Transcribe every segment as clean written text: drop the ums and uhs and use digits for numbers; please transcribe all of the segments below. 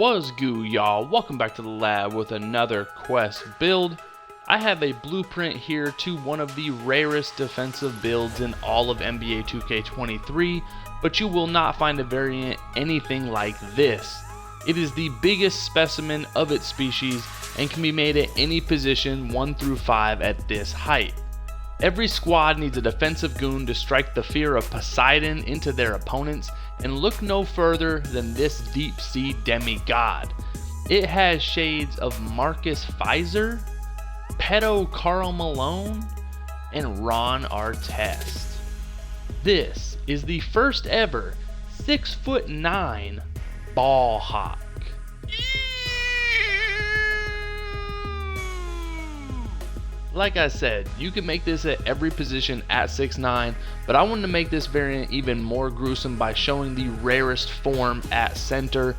What's good, y'all? Welcome back to the lab with another quest build. I have a blueprint here to one of the rarest defensive builds in all of NBA 2K23, but you will not find a variant anything like this. It is the biggest specimen of its species and can be made at any position 1 through 5 at this height. Every squad needs a defensive goon to strike the fear of Poseidon into their opponents, and look no further than this deep sea demigod. It has shades of Fizer, pedo Karl Malone, and Artest. This is the first ever 6'9" ball hawk. Like I said, you can make this at every position at 6'9", but I wanted to make this variant even more gruesome by showing the rarest form at center.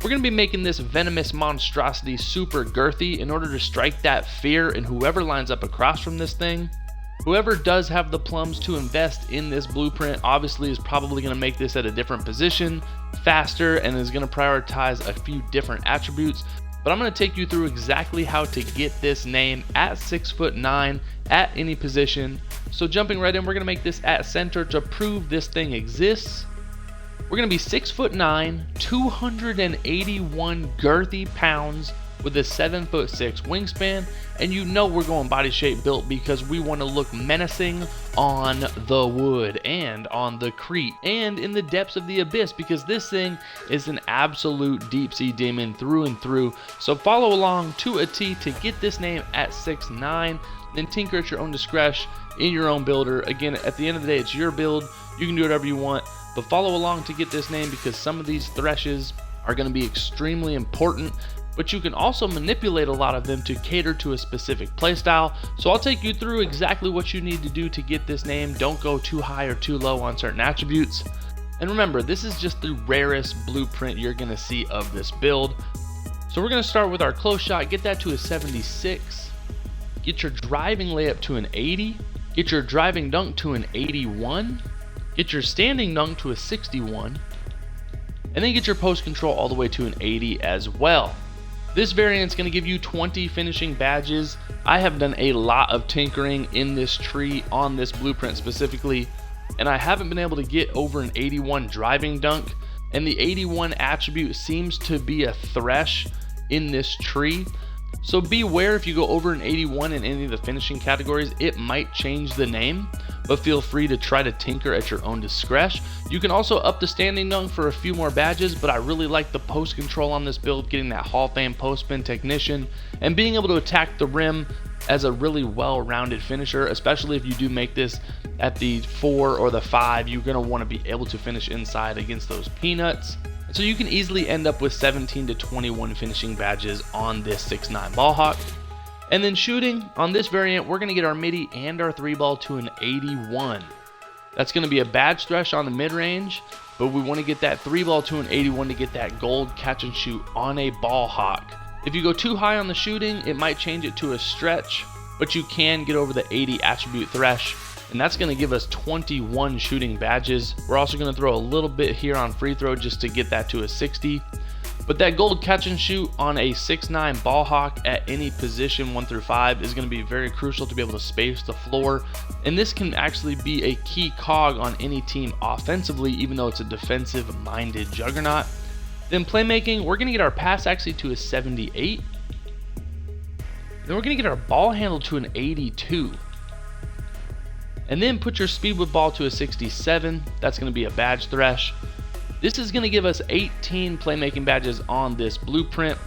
We're going to be making this venomous monstrosity super girthy in order to strike that fear in whoever lines up across from this thing. Whoever does have the plums to invest in this blueprint obviously is probably going to make this at a different position, faster, and is going to prioritize a few different attributes. But I'm going to take you through exactly how to get this name at 6'9" at any position. So jumping right in, we're going to make this at center to prove this thing exists. We're going to be 6'9", 281 girthy pounds with a 7'6" wingspan, and you know we're going body shape built because we want to look menacing on the wood and on the creep and in the depths of the abyss, because this thing is an absolute deep sea demon through and through. So follow along to a T to get this name at 6'9", then tinker at your own discretion in your own builder. Again, at the end of the day, it's your build, you can do whatever you want, but follow along to get this name because some of these threshes are going to be extremely important, but you can also manipulate a lot of them to cater to a specific playstyle. So I'll take you through exactly what you need to do to get this name. Don't go too high or too low on certain attributes. And remember, this is just the rarest blueprint you're going to see of this build. So we're going to start with our close shot, get that to a 76, get your driving layup to an 80, get your driving dunk to an 81, get your standing dunk to a 61, and then get your post control all the way to an 80 as well. This variant is going to give you 20 finishing badges. I have done a lot of tinkering in this tree on this blueprint specifically, and I haven't been able to get over an 81 driving dunk, and the 81 attribute seems to be a thresh in this tree. So beware, if you go over an 81 in any of the finishing categories, it might change the name, but feel free to try to tinker at your own discretion. You can also up the standing dunk for a few more badges, but I really like the post control on this build, getting that Hall of Fame post spin technician and being able to attack the rim as a really well-rounded finisher, especially if you do make this at the 4 or the 5, you're going to want to be able to finish inside against those peanuts. So you can easily end up with 17 to 21 finishing badges on this 6'9" ball hawk. And then shooting, on this variant, we're going to get our midi and our 3-ball to an 81. That's going to be a badge thresh on the mid-range, but we want to get that 3-ball to an 81 to get that gold catch and shoot on a ball hawk. If you go too high on the shooting, it might change it to a stretch, but you can get over the 80 attribute thresh, and that's going to give us 21 shooting badges. We're also going to throw a little bit here on free throw just to get that to a 60. But that gold catch and shoot on a 6'9" ball hawk at any position 1 through 5 is going to be very crucial to be able to space the floor, and this can actually be a key cog on any team offensively, even though it's a defensive minded juggernaut. Then playmaking, we're going to get our pass accuracy to a 78, then we're going to get our ball handle to an 82, and then put your speed with ball to a 67. That's going to be a badge thresh. This is going to give us 18 playmaking badges on this blueprint.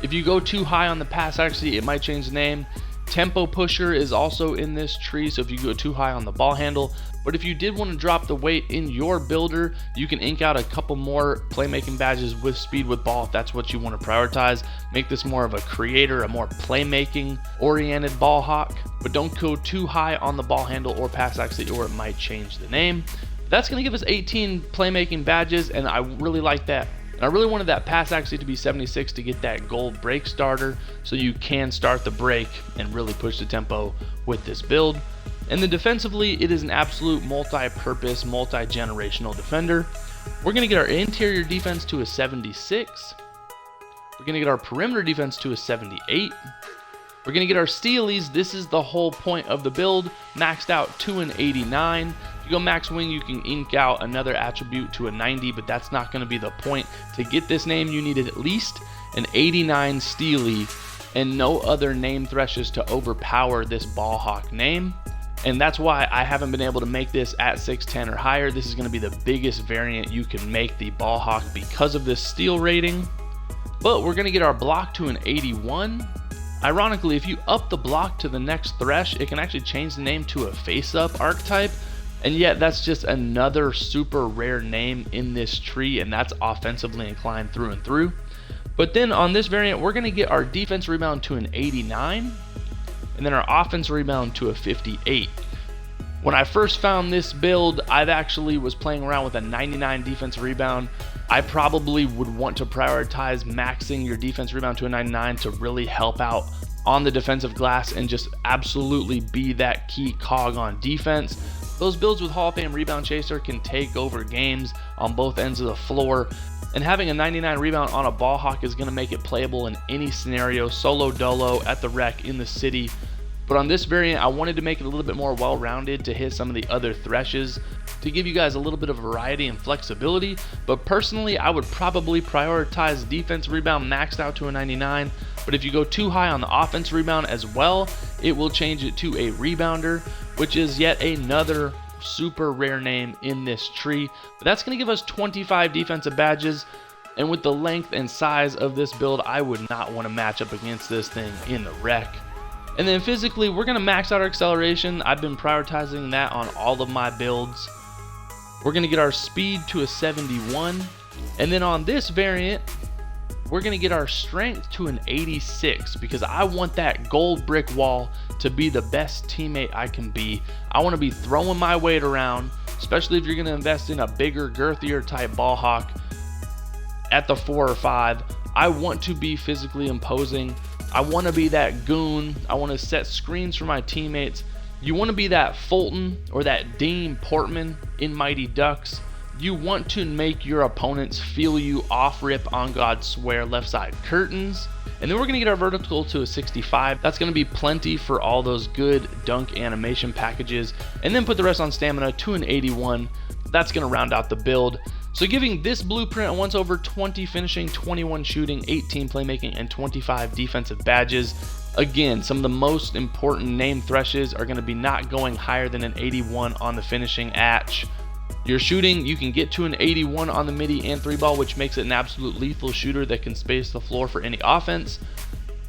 If you go too high on the pass accuracy, it might change the name. Tempo pusher is also in this tree, so if you go too high on the ball handle. But if you did want to drop the weight in your builder, you can ink out a couple more playmaking badges with speed with ball if that's what you want to prioritize. Make this more of a creator, a more playmaking oriented ball hawk, but don't go too high on the ball handle or pass accuracy or it might change the name. That's going to give us 18 playmaking badges, and I really like that. And I really wanted that pass accuracy to be 76 to get that gold break starter, so you can start the break and really push the tempo with this build. And then defensively, it is an absolute multi-purpose, multi-generational defender. We're going to get our interior defense to a 76. We're going to get our perimeter defense to a 78. We're going to get our steelies. This is the whole point of the build, maxed out to an 89. If you go max wing, you can ink out another attribute to a 90, but that's not going to be the point. To get this name, you needed at least an 89 steely and no other name threshes to overpower this ball hawk name. And that's why I haven't been able to make this at 610 or higher. This is going to be the biggest variant you can make the ball hawk because of this steel rating. But we're going to get our block to an 81. Ironically, if you up the block to the next thresh, it can actually change the name to a face-up archetype, and yet that's just another super rare name in this tree, and that's offensively inclined through and through. But then on this variant, we're going to get our defense rebound to an 89, and then our offense rebound to a 58. When I first found this build, I actually was playing around with a 99 defense rebound. I probably would want to prioritize maxing your defense rebound to a 99 to really help out on the defensive glass and just absolutely be that key cog on defense. Those builds with Hall of Fame Rebound Chaser can take over games on both ends of the floor, and having a 99 rebound on a ball hawk is going to make it playable in any scenario, solo, dolo, at the rec, in the city. But on this variant, I wanted to make it a little bit more well-rounded to hit some of the other threshes to give you guys a little bit of variety and flexibility. But personally, I would probably prioritize defense rebound maxed out to a 99. But if you go too high on the offense rebound as well, it will change it to a rebounder, which is yet another super rare name in this tree. But that's going to give us 25 defensive badges. And with the length and size of this build, I would not want to match up against this thing in the rec. And then physically, we're going to max out our acceleration. I've been prioritizing that on all of my builds. We're going to get our speed to a 71. And then on this variant, we're going to get our strength to an 86 because I want that gold brick wall to be the best teammate I can be. I want to be throwing my weight around, especially if you're going to invest in a bigger, girthier type ball hawk at the 4 or 5. I want to be physically imposing. I want to be that goon. I want to set screens for my teammates. You want to be that Fulton or that Dean Portman in Mighty Ducks. You want to make your opponents feel you off rip on God swear left side curtains. And then we're going to get our vertical to a 65. That's going to be plenty for all those good dunk animation packages. And then put the rest on stamina to an 81. That's going to round out the build. So giving this blueprint a once over 20 finishing, 21 shooting, 18 playmaking, and 25 defensive badges. Again, some of the most important name threshes are going to be not going higher than an 81 on the finishing atch. Your shooting, you can get to an 81 on the midi and 3-ball, which makes it an absolute lethal shooter that can space the floor for any offense.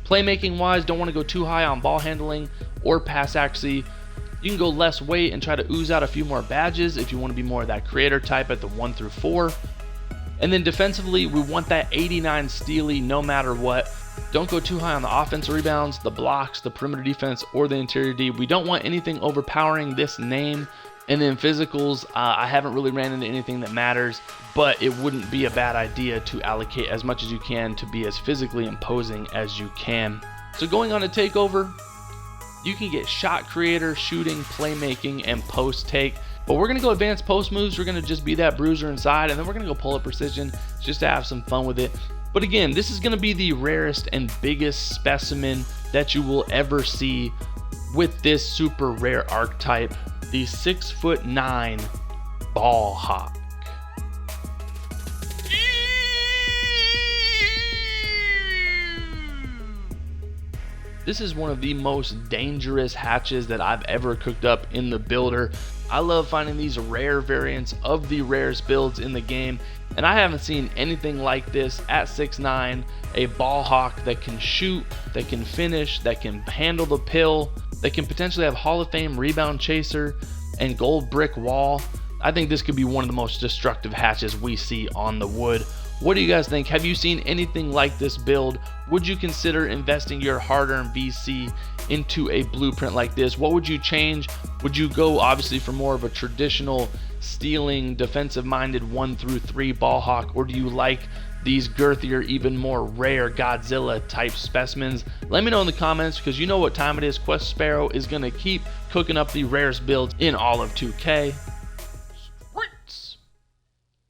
Playmaking wise, don't want to go too high on ball handling or pass accuracy. You can go less weight and try to ooze out a few more badges if you want to be more of that creator type at the 1 through 4. And then defensively, we want that 89 steely no matter what. Don't go too high on the offense rebounds, the blocks, the perimeter defense, or the interior D. We don't want anything overpowering this name. And then physicals, I haven't really ran into anything that matters, but it wouldn't be a bad idea to allocate as much as you can to be as physically imposing as you can. So going on to Takeover, you can get shot creator, shooting, playmaking, and post take. But we're going to go advanced post moves. We're going to just be that bruiser inside, and then we're going to go pull up precision just to have some fun with it. But again, this is going to be the rarest and biggest specimen that you will ever see with this super rare archetype, the 6'9" ball hawk. This is one of the most dangerous hatches that I've ever cooked up in the builder. I love finding these rare variants of the rarest builds in the game, and I haven't seen anything like this at 6'9", a ball hawk that can shoot, that can finish, that can handle the pill, that can potentially have Hall of Fame rebound chaser and gold brick wall. I think this could be one of the most destructive hatches we see on the wood. What do you guys think? Have you seen anything like this build? Would you consider investing your hard-earned VC into a blueprint like this? What would you change? Would you go obviously for more of a traditional stealing, defensive-minded 1 through 3 ball hawk, or do you like these girthier, even more rare Godzilla type specimens? Let me know in the comments, because you know what time it is. Quest Sparrow is going to keep cooking up the rarest builds in all of 2K.